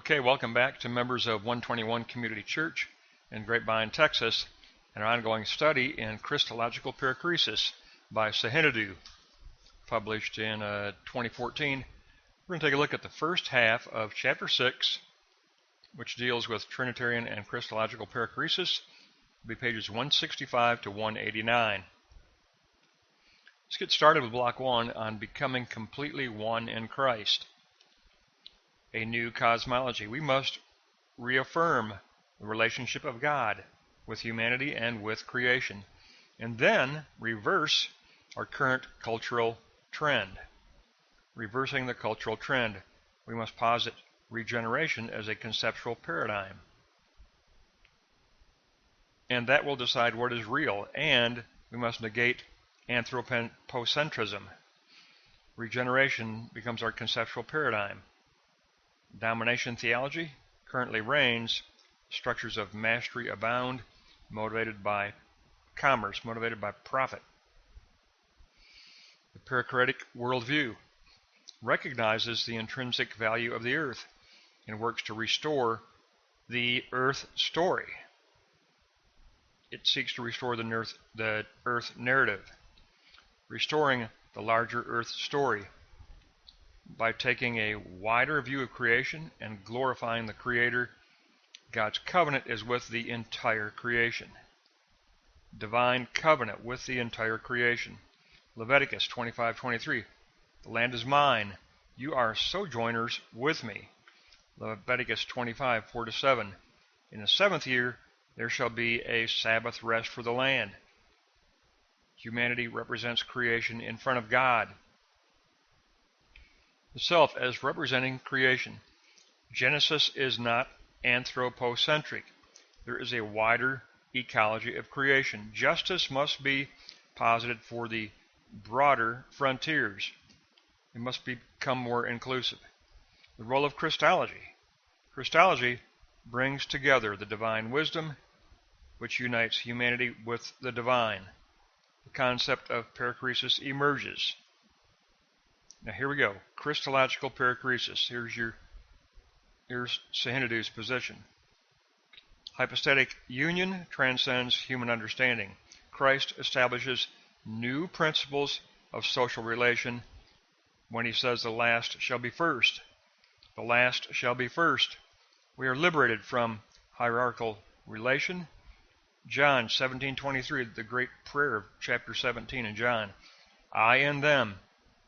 Okay, welcome back to members of 121 Community Church in Grapevine, Texas, and our ongoing study in Christological Perichoresis by Sahinidou, published in 2014. We're going to take a look at the first half of chapter 6, which deals with Trinitarian and Christological Perichoresis. It'll be pages 165 to 189. Let's get started with block 1 on becoming completely one in Christ. A new cosmology. We must reaffirm the relationship of God with humanity and with creation, and then reverse our current cultural trend. Reversing the cultural trend, we must posit regeneration as a conceptual paradigm. And that will decide what is real, and we must negate anthropocentrism. Regeneration becomes our conceptual paradigm. Domination theology currently reigns. Structures of mastery abound, motivated by commerce, motivated by profit. The Perichoretic worldview recognizes the intrinsic value of the earth and works to restore the earth story. It seeks to restore the earth narrative, restoring the larger earth story by taking a wider view of creation and glorifying the Creator. God's covenant is with the entire creation. Divine covenant with the entire creation. Leviticus 25:23. The land is mine. You are sojourners with me. Leviticus 25:4-7. In the 7th year there shall be a Sabbath rest for the land. Humanity represents creation in front of God. The self as representing creation. Genesis is not anthropocentric. There is a wider ecology of creation. Justice must be posited for the broader frontiers. It must become more inclusive. The role of Christology. Christology brings together the divine wisdom, which unites humanity with the divine. The concept of perichoresis emerges. Now here we go. Christological perichoresis. Here's Sahinidou's position. Hypostatic union transcends human understanding. Christ establishes new principles of social relation when he says the last shall be first. The last shall be first. We are liberated from hierarchical relation. John 17:23, the great prayer of chapter 17 in John. I and them,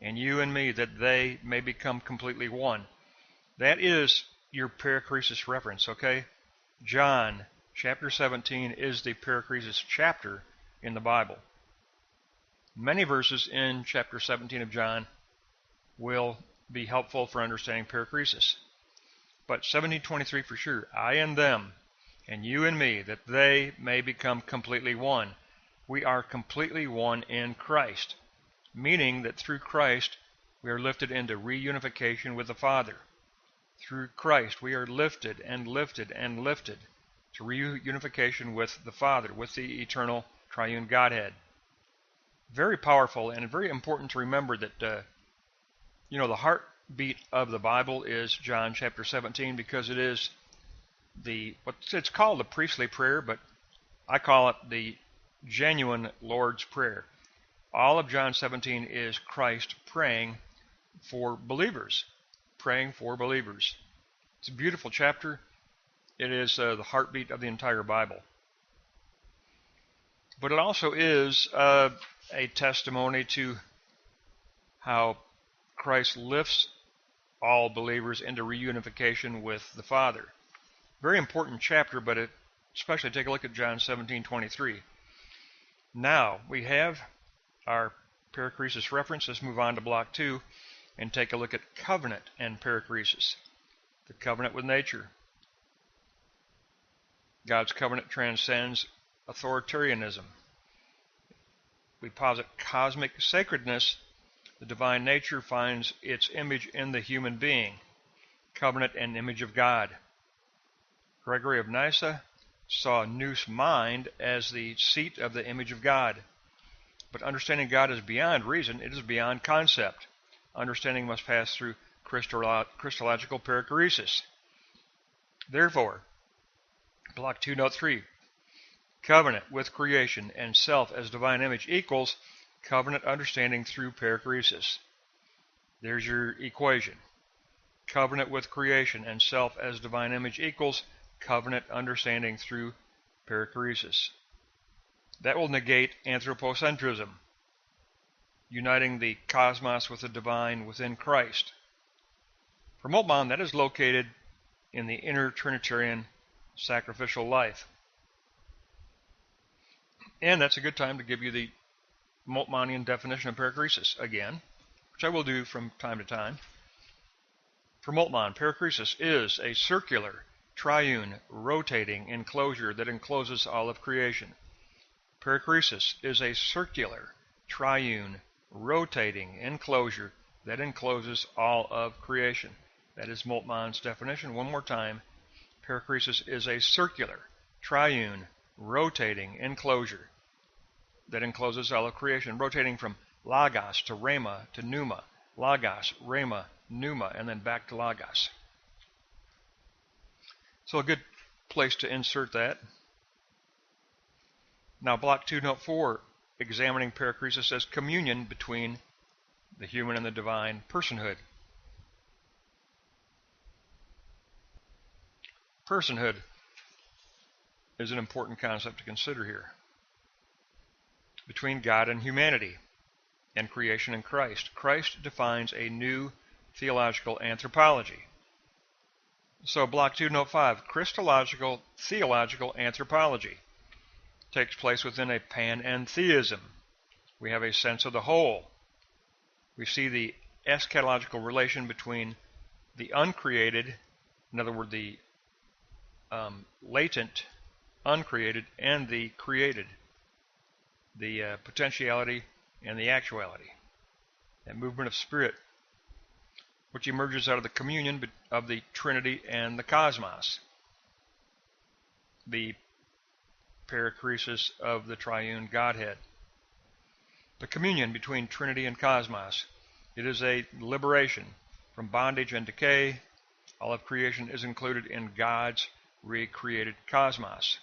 and you and me, that they may become completely one. That is your perichoresis reference, okay? John chapter 17 is the perichoresis chapter in the Bible. Many verses in chapter 17 of John will be helpful for understanding perichoresis. But 17:23 for sure. I and them, and you and me, that they may become completely one. We are completely one in Christ, meaning that through Christ we are lifted into reunification with the Father. Through Christ we are lifted and lifted and lifted to reunification with the Father, with the eternal triune Godhead. Very powerful and very important to remember that the heartbeat of the Bible is John chapter 17, because it is it's called the priestly prayer, but I call it the genuine Lord's Prayer. All of John 17 is Christ praying for believers. Praying for believers. It's a beautiful chapter. It is the heartbeat of the entire Bible. But it also is a testimony to how Christ lifts all believers into reunification with the Father. Very important chapter, but especially take a look at John 17:23. Now we have our perichoresis reference. Let's move on to block 2 and take a look at covenant and perichoresis. The covenant with nature. God's covenant transcends authoritarianism. We posit cosmic sacredness. The divine nature finds its image in the human being. Covenant and image of God. Gregory of Nyssa saw nous mind as the seat of the image of God. But understanding God is beyond reason. It is beyond concept. Understanding must pass through Christological perichoresis. Therefore, Block 2, Note 3, covenant with creation and self as divine image equals covenant understanding through perichoresis. There's your equation. Covenant with creation and self as divine image equals covenant understanding through perichoresis. That will negate anthropocentrism, uniting the cosmos with the divine within Christ. For Moltmann, that is located in the inner Trinitarian sacrificial life. And that's a good time to give you the Moltmannian definition of perichoresis again, which I will do from time to time. For Moltmann, perichoresis is a circular, triune, rotating enclosure that encloses all of creation. Perichoresis is a circular, triune, rotating enclosure that encloses all of creation. That is Moltmann's definition. One more time. Perichoresis is a circular, triune, rotating enclosure that encloses all of creation, rotating from logos to rhema to pneuma, logos, rhema, pneuma, and then back to logos. So a good place to insert that. Now, Block 2, Note 4, examining perichoresis as communion between the human and the divine personhood. Personhood is an important concept to consider here. Between God and humanity, and creation and Christ. Christ defines a new theological anthropology. So, Block 2, Note 5, Christological theological anthropology takes place within a panentheism. We have a sense of the whole. We see the eschatological relation between the uncreated, in other words, the latent, uncreated, and the created, the potentiality and the actuality. That movement of spirit, which emerges out of the communion of the Trinity and the cosmos, the perichoresis of the triune Godhead. The communion between Trinity and cosmos. It is a liberation from bondage and decay. All of creation is included in God's recreated cosmos.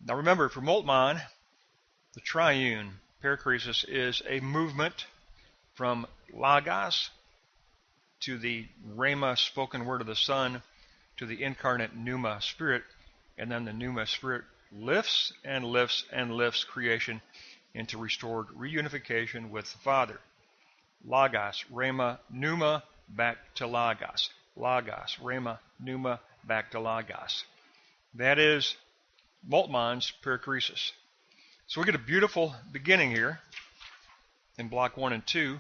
Now remember, for Moltmann, the triune perichoresis is a movement from logos to the rhema, spoken word of the Son, to the incarnate pneuma spirit, and then the pneuma spirit lifts and lifts and lifts creation into restored reunification with the Father. Logos, rhema, pneuma, back to logos. Logos, rhema, pneuma, back to logos. That is Moltmann's perichoresis. So we get a beautiful beginning here in Block 1 and 2.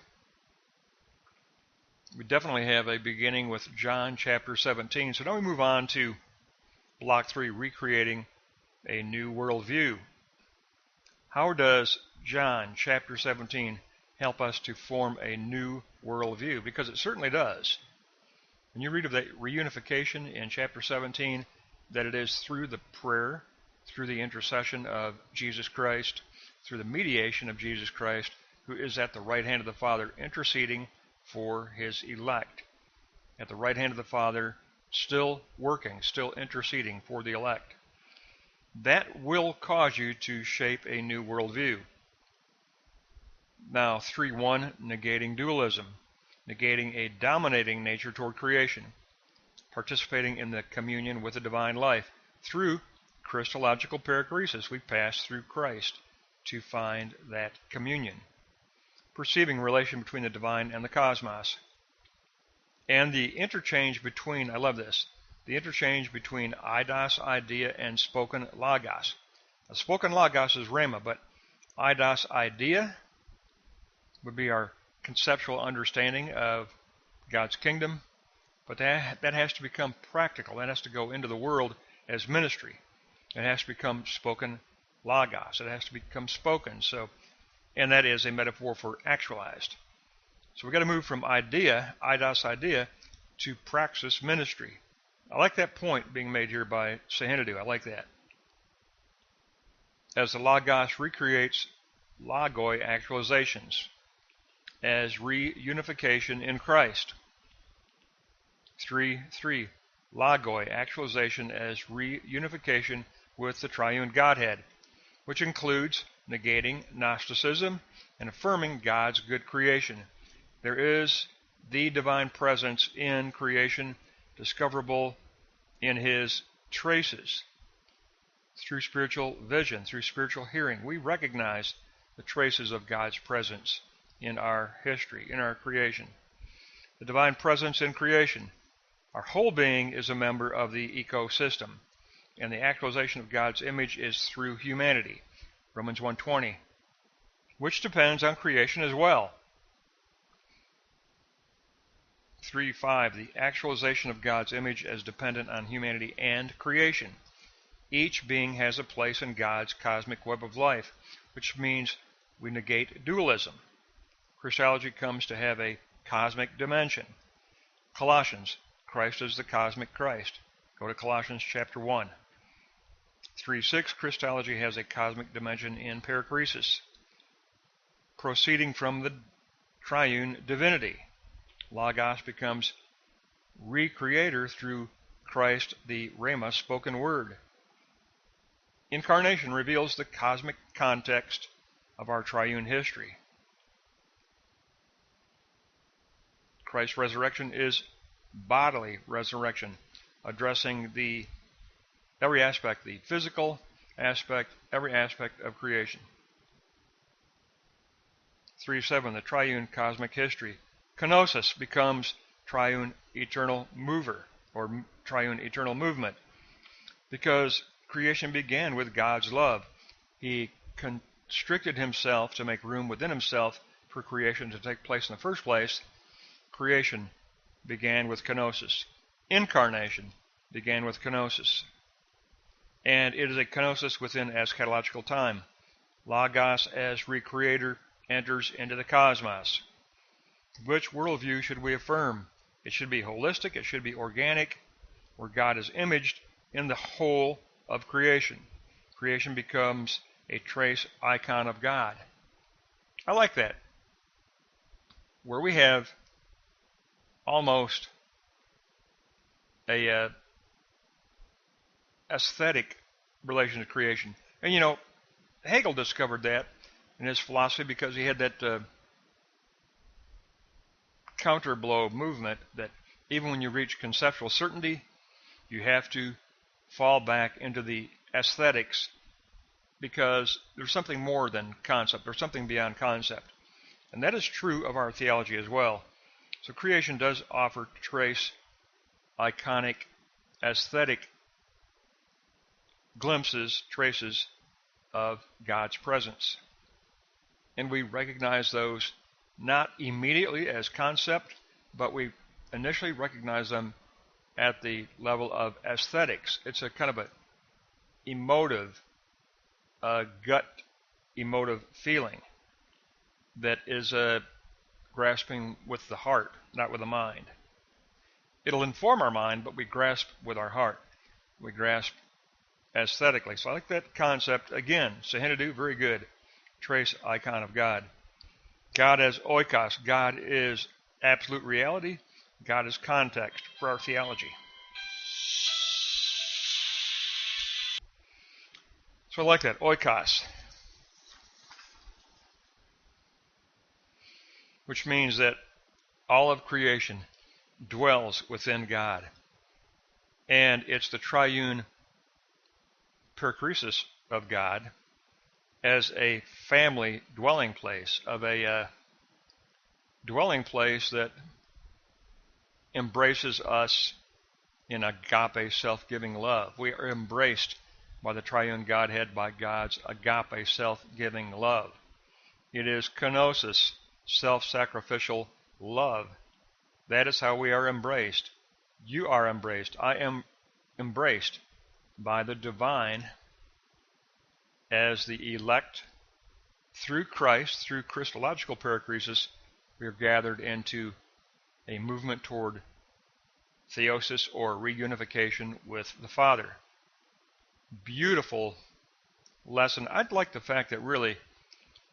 We definitely have a beginning with John chapter 17. So now we move on to Block 3, recreating a new worldview. How does John chapter 17 help us to form a new worldview? Because it certainly does. When you read of the reunification in chapter 17, that it is through the prayer, through the intercession of Jesus Christ, through the mediation of Jesus Christ, who is at the right hand of the Father, interceding for his elect. At the right hand of the Father, still working, still interceding for the elect. That will cause you to shape a new worldview. Now, 3:1, negating dualism, negating a dominating nature toward creation, participating in the communion with the divine life. Through Christological perichoresis, we pass through Christ to find that communion. Perceiving relation between the divine and the cosmos. And the interchange between, I love this, the interchange between eidos, idea, and spoken logos. Now, spoken logos is rhema, but eidos, idea, would be our conceptual understanding of God's kingdom, but that has to become practical. That has to go into the world as ministry. It has to become spoken logos. It has to become spoken. So, and that is a metaphor for actualized. So we've got to move from idea, eidos idea, to praxis ministry. I like that point being made here by Sahinidou. I like that. As the logos recreates logoi actualizations, as reunification in Christ. 3:3. logoi, actualization as reunification with the triune Godhead, which includes negating Gnosticism and affirming God's good creation. There is the divine presence in creation, discoverable in his traces. Through spiritual vision, through spiritual hearing, we recognize the traces of God's presence in our history, in our creation. The divine presence in creation. Our whole being is a member of the ecosystem, and the actualization of God's image is through humanity, Romans 1:20, which depends on creation as well. 3:5, the actualization of God's image as dependent on humanity and creation. Each being has a place in God's cosmic web of life, which means we negate dualism. Christology comes to have a cosmic dimension. Colossians, Christ is the cosmic Christ. Go to Colossians chapter 1. 3:6, Christology has a cosmic dimension in Perichoresis, proceeding from the triune divinity. Logos becomes recreator through Christ, the Rhema, spoken word. Incarnation reveals the cosmic context of our triune history. Christ's resurrection is bodily resurrection, addressing every aspect, the physical aspect, every aspect of creation. 3:7, the triune cosmic history. Kenosis becomes triune eternal mover, or triune eternal movement, because creation began with God's love. He constricted himself to make room within himself for creation to take place in the first place. Creation began with kenosis. Incarnation began with kenosis. And it is a kenosis within eschatological time. Logos as recreator enters into the cosmos. Which worldview should we affirm? It should be holistic, it should be organic, where God is imaged in the whole of creation. Creation becomes a trace icon of God. I like that. Where we have almost a aesthetic relation to creation. And you know, Hegel discovered that in his philosophy because he had that counterblow movement that even when you reach conceptual certainty, you have to fall back into the aesthetics because there's something more than concept, there's something beyond concept. And that is true of our theology as well. So creation does offer trace, iconic, aesthetic glimpses, traces of God's presence. And we recognize those not immediately as concept, but we initially recognize them at the level of aesthetics. It's a kind of a emotive, gut emotive feeling that is grasping with the heart, not with the mind. It'll inform our mind, but we grasp with our heart. We grasp aesthetically. So I like that concept. Again, Sahinidou, very good. Trace icon of God. God as oikos. God is absolute reality. God is context for our theology. So I like that, oikos. Which means that all of creation dwells within God. And it's the triune perichoresis of God as a family dwelling place, of a dwelling place that embraces us in agape self-giving love. We are embraced by the triune Godhead by God's agape self-giving love. It is kenosis, self-sacrificial love. That is how we are embraced. You are embraced. I am embraced by the divine as the elect through Christ, through Christological perichoresis. We are gathered into a movement toward theosis or reunification with the Father. Beautiful lesson. I'd like the fact that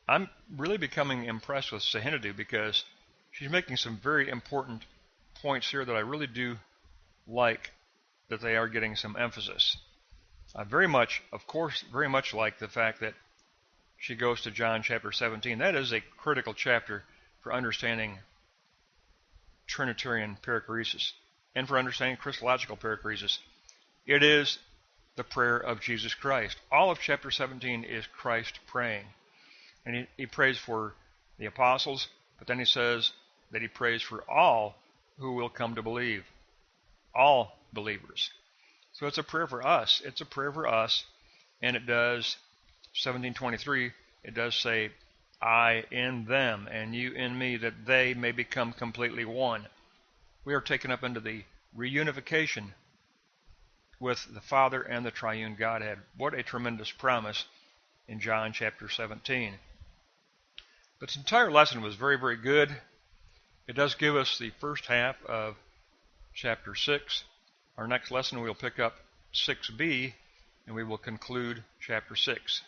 I'm really becoming impressed with Sahinidou because she's making some very important points here that I really do like that they are getting some emphasis. Very much like the fact that she goes to John chapter 17. That is a critical chapter for understanding Trinitarian perichoresis and for understanding Christological perichoresis. It is the prayer of Jesus Christ. All of chapter 17 is Christ praying. And he prays for the apostles, but then he says that he prays for all who will come to believe. All believers. So it's a prayer for us. It's a prayer for us. And it does, 17:23, it does say, I in them and you in me, that they may become completely one. We are taken up into the reunification with the Father and the triune Godhead. What a tremendous promise in John chapter 17. But this entire lesson was very, very good. It does give us the first half of chapter 6. Our next lesson we'll pick up 6b, and we will conclude chapter 6.